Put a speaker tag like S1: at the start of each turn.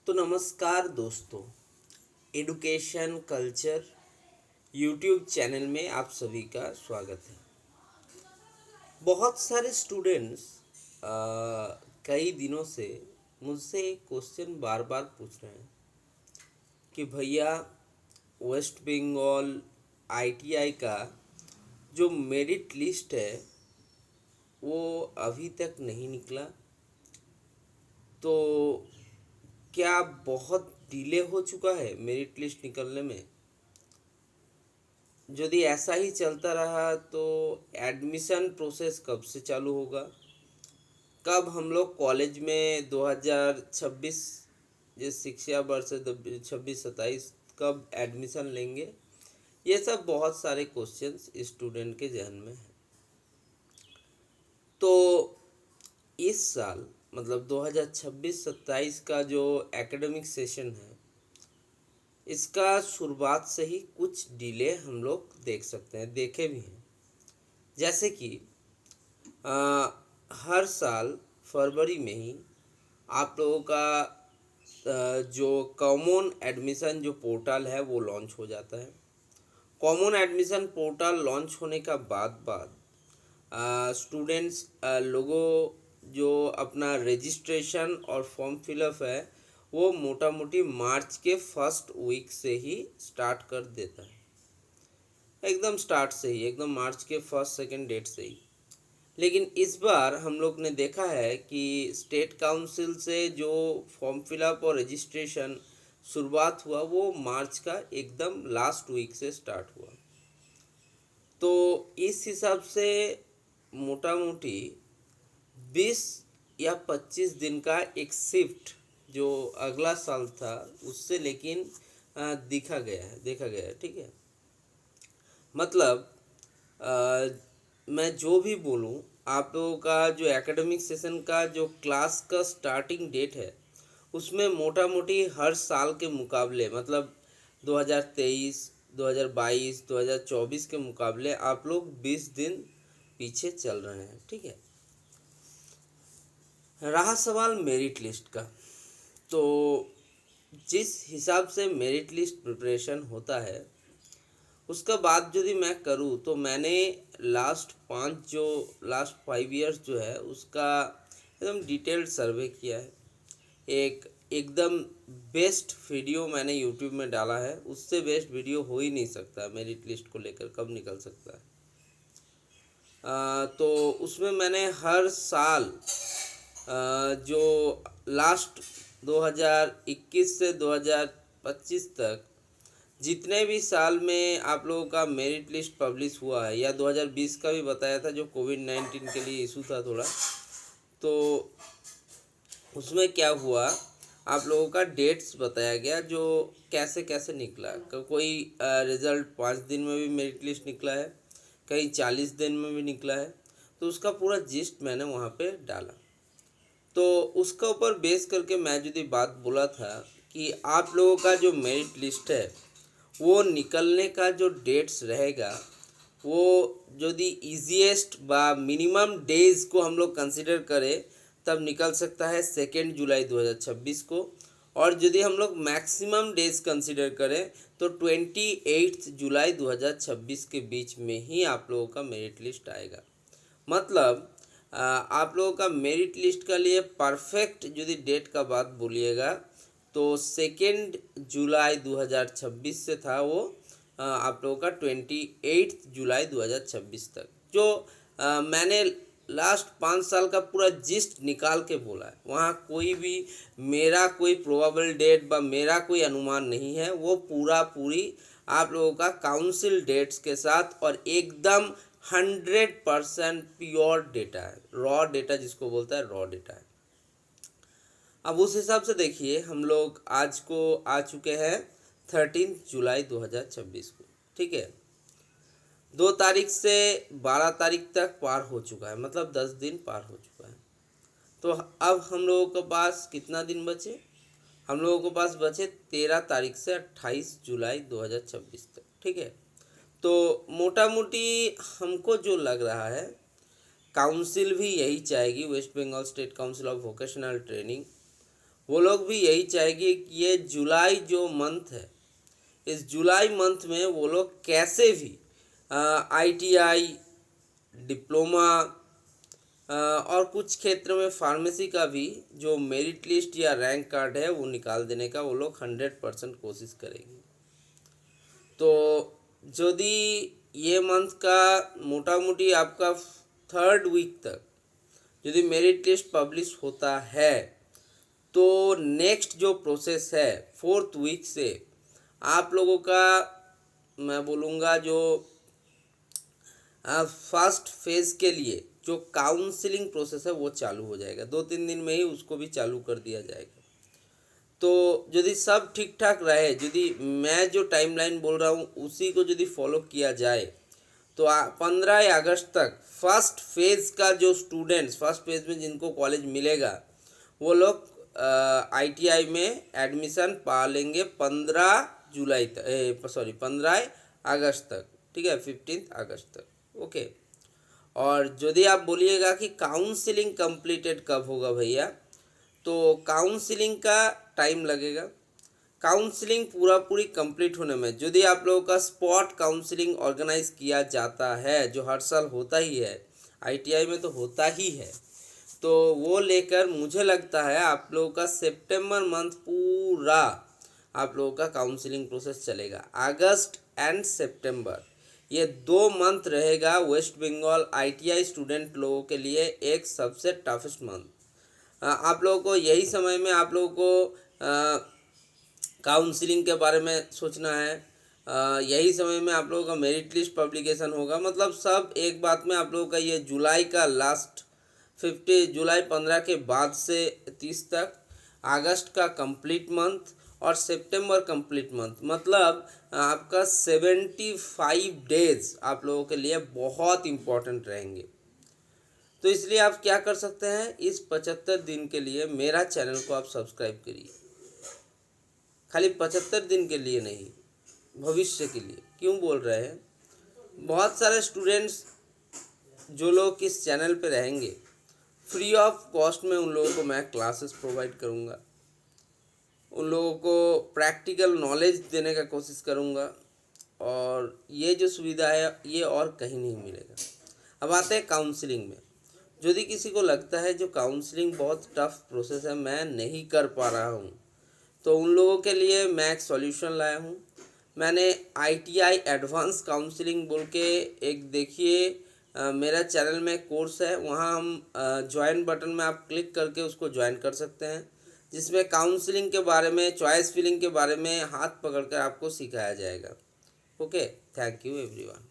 S1: तो नमस्कार दोस्तों, एडुकेशन कल्चर यूट्यूब चैनल में आप सभी का स्वागत है। बहुत सारे स्टूडेंट्स कई दिनों से मुझसे एक क्वेश्चन बार बार पूछ रहे हैं कि भैया वेस्ट बंगाल आईटीआई का जो मेरिट लिस्ट है वो अभी तक नहीं निकला, तो क्या बहुत डिले हो चुका है मेरिट लिस्ट निकलने में? यदि ऐसा ही चलता रहा तो एडमिशन प्रोसेस कब से चालू होगा? कब हम लोग कॉलेज में 2026 जिस शिक्षा वर्ष 26-27 कब एडमिशन लेंगे? ये सब बहुत सारे क्वेश्चंस स्टूडेंट के जहन में हैं। तो इस साल मतलब 2026-27 का जो एकेडमिक सेशन है, इसका शुरुआत से ही कुछ डिले हम लोग देख सकते हैं, देखे भी हैं। जैसे कि हर साल फरवरी में ही आप लोगों का जो कॉमन एडमिशन जो पोर्टल है वो लॉन्च हो जाता है। कॉमन एडमिशन पोर्टल लॉन्च होने का बाद स्टूडेंट्स लोगों जो अपना रजिस्ट्रेशन और फॉर्म फिलअप है वो मोटा मोटी मार्च के फर्स्ट वीक से ही स्टार्ट कर देता है, एकदम स्टार्ट से ही, एकदम मार्च के फर्स्ट सेकेंड डेट से ही। लेकिन इस बार हम लोग ने देखा है कि स्टेट काउंसिल से जो फॉर्म फिलअप और रजिस्ट्रेशन शुरुआत हुआ वो मार्च का एकदम लास्ट वीक से स्टार्ट हुआ। तो इस हिसाब से मोटा मोटी 20 या 25 दिन का एक शिफ्ट जो अगला साल था उससे लेकिन देखा गया है, ठीक है। मतलब मैं जो भी बोलूं, आप लोगों का जो एकेडमिक सेशन का जो क्लास का स्टार्टिंग डेट है उसमें मोटा मोटी हर साल के मुकाबले मतलब 2023, 2022, 2024 के मुकाबले आप लोग 20 दिन पीछे चल रहे हैं, ठीक है। रहा सवाल मेरिट लिस्ट का, तो जिस हिसाब से मेरिट लिस्ट प्रिपरेशन होता है उसका बात यदि मैं करूँ तो मैंने लास्ट 5 इयर्स जो है उसका एकदम डिटेल्ड सर्वे किया है। एक एकदम बेस्ट वीडियो मैंने यूट्यूब में डाला है, उससे बेस्ट वीडियो हो ही नहीं सकता मेरिट लिस्ट को लेकर कब निकल सकता है। तो उसमें मैंने हर साल जो लास्ट 2021 से 2025 तक जितने भी साल में आप लोगों का मेरिट लिस्ट पब्लिश हुआ है, या 2020 का भी बताया था जो कोविड-19 के लिए इशू था थोड़ा, तो उसमें क्या हुआ आप लोगों का डेट्स बताया गया जो कैसे कैसे निकला। कोई रिज़ल्ट 5 दिन में भी मेरिट लिस्ट निकला है, कहीं 40 दिन में भी निकला है। तो उसका पूरा जिस्ट मैंने वहाँ पे डाला। तो उसका ऊपर बेस करके मैं यदि बात बोला था कि आप लोगों का जो मेरिट लिस्ट है वो निकलने का जो डेट्स रहेगा वो यदि ईजीएस्ट बा मिनिमम डेज को हम लोग कंसिडर करें तब निकल सकता है 2 जुलाई 2026 को, और यदि हम लोग मैक्सिमम डेज कंसिडर करें तो 28 जुलाई 2026 के बीच में ही आप लोगों का मेरिट लिस्ट आएगा। मतलब आप लोगों का मेरिट लिस्ट के लिए परफेक्ट यदि डेट का बात बोलिएगा तो 2 जुलाई 2026 से था वो आप लोगों का 28 जुलाई 2026 तक, जो मैंने लास्ट 5 साल का पूरा जिस्ट निकाल के बोला है। वहाँ कोई भी मेरा कोई प्रोबेबल डेट व मेरा कोई अनुमान नहीं है, वो पूरी आप लोगों का काउंसिल डेट्स के साथ और एकदम 100% प्योर डेटा है, रॉ डेटा जिसको बोलता है रॉ डेटा है। अब उस हिसाब से देखिए हम लोग आज को आ चुके हैं 13 जुलाई 2026 को, ठीक है। 2 तारीख से 12 तारीख तक पार हो चुका है, मतलब 10 दिन पार हो चुका है। तो अब हम लोगों के पास कितना दिन बचे? हम लोगों के पास बचे 13 तारीख से 28 जुलाई 2026 तक, ठीक है। तो मोटा मोटी हमको जो लग रहा है काउंसिल भी यही चाहेगी, West Bengal state council of vocational training, वो लोग भी यही चाहेंगे कि ये जुलाई जो मंथ है, इस जुलाई मंथ में वो लोग कैसे भी आईटीआई, डिप्लोमा और कुछ क्षेत्र में फार्मेसी का भी जो मेरिट लिस्ट या रैंक कार्ड है वो निकाल देने का वो लोग 100% कोशिश करेंगे। तो यदि ये मंथ का मोटा मोटी आपका 3rd वीक तक यदि मेरिट लिस्ट पब्लिश होता है तो नेक्स्ट जो प्रोसेस है 4th वीक से आप लोगों का, मैं बोलूँगा, जो फर्स्ट फेज़ के लिए जो काउंसलिंग प्रोसेस है वो चालू हो जाएगा। 2-3 दिन में ही उसको भी चालू कर दिया जाएगा। तो यदि सब ठीक ठाक रहे, यदि मैं जो टाइमलाइन बोल रहा हूँ उसी को यदि फॉलो किया जाए तो 15 अगस्त तक फर्स्ट फेज़ का जो स्टूडेंट्स फर्स्ट फेज़ में जिनको कॉलेज मिलेगा वो लोग आईटीआई में एडमिशन पा लेंगे 15 जुलाई तक, 15 अगस्त तक, ठीक है, 15 अगस्त तक। ओके। और यदि आप बोलिएगा कि काउंसलिंग कंप्लीटेड कब होगा भैया, तो काउंसलिंग का टाइम लगेगा। काउंसलिंग पूरी कंप्लीट होने में यदि आप लोगों का स्पॉट काउंसलिंग ऑर्गेनाइज किया जाता है, जो हर साल होता ही है, आईटीआई में तो होता ही है, तो वो लेकर मुझे लगता है आप लोगों का सितंबर मंथ पूरा आप लोगों का काउंसलिंग प्रोसेस चलेगा। अगस्त एंड सितंबर ये 2 मंथ रहेगा वेस्ट बंगाल आईटीआई स्टूडेंट लोगों के लिए एक सबसे टफेस्ट मंथ। आप लोगों को यही समय में आप लोगों को काउंसलिंग के बारे में सोचना है। यही समय में आप लोगों का मेरिट लिस्ट पब्लिकेशन होगा। मतलब सब एक बात में आप लोगों का ये जुलाई का लास्ट 50 जुलाई 15 के बाद से 30 तक, अगस्त का कंप्लीट मंथ और सितंबर कंप्लीट मंथ, मतलब आपका 75 डेज आप लोगों के लिए बहुत इम्पोर्टेंट रहेंगे। तो इसलिए आप क्या कर सकते हैं, इस 75 दिन के लिए मेरा चैनल को आप सब्सक्राइब करिए। खाली 75 दिन के लिए नहीं, भविष्य के लिए। क्यों बोल रहे हैं, बहुत सारे स्टूडेंट्स जो लोग इस चैनल पे रहेंगे फ्री ऑफ कॉस्ट में उन लोगों को मैं क्लासेस प्रोवाइड करूँगा, उन लोगों को प्रैक्टिकल नॉलेज देने का कोशिश करूँगा, और ये जो सुविधा है ये और कहीं नहीं मिलेगा। अब आते हैं काउंसलिंग में। यदि किसी को लगता है जो काउंसलिंग बहुत टफ प्रोसेस है, मैं नहीं कर पा रहा हूँ, तो उन लोगों के लिए मैं एक सॉल्यूशन लाया हूँ। मैंने आईटीआई एडवांस काउंसलिंग बोल के एक, देखिए मेरा चैनल में कोर्स है, वहाँ हम ज्वाइन बटन में आप क्लिक करके उसको ज्वाइन कर सकते हैं, जिसमें काउंसलिंग के बारे में, चॉइस फिलिंग के बारे में हाथ पकड़कर आपको सिखाया जाएगा। Okay, thank you everyone.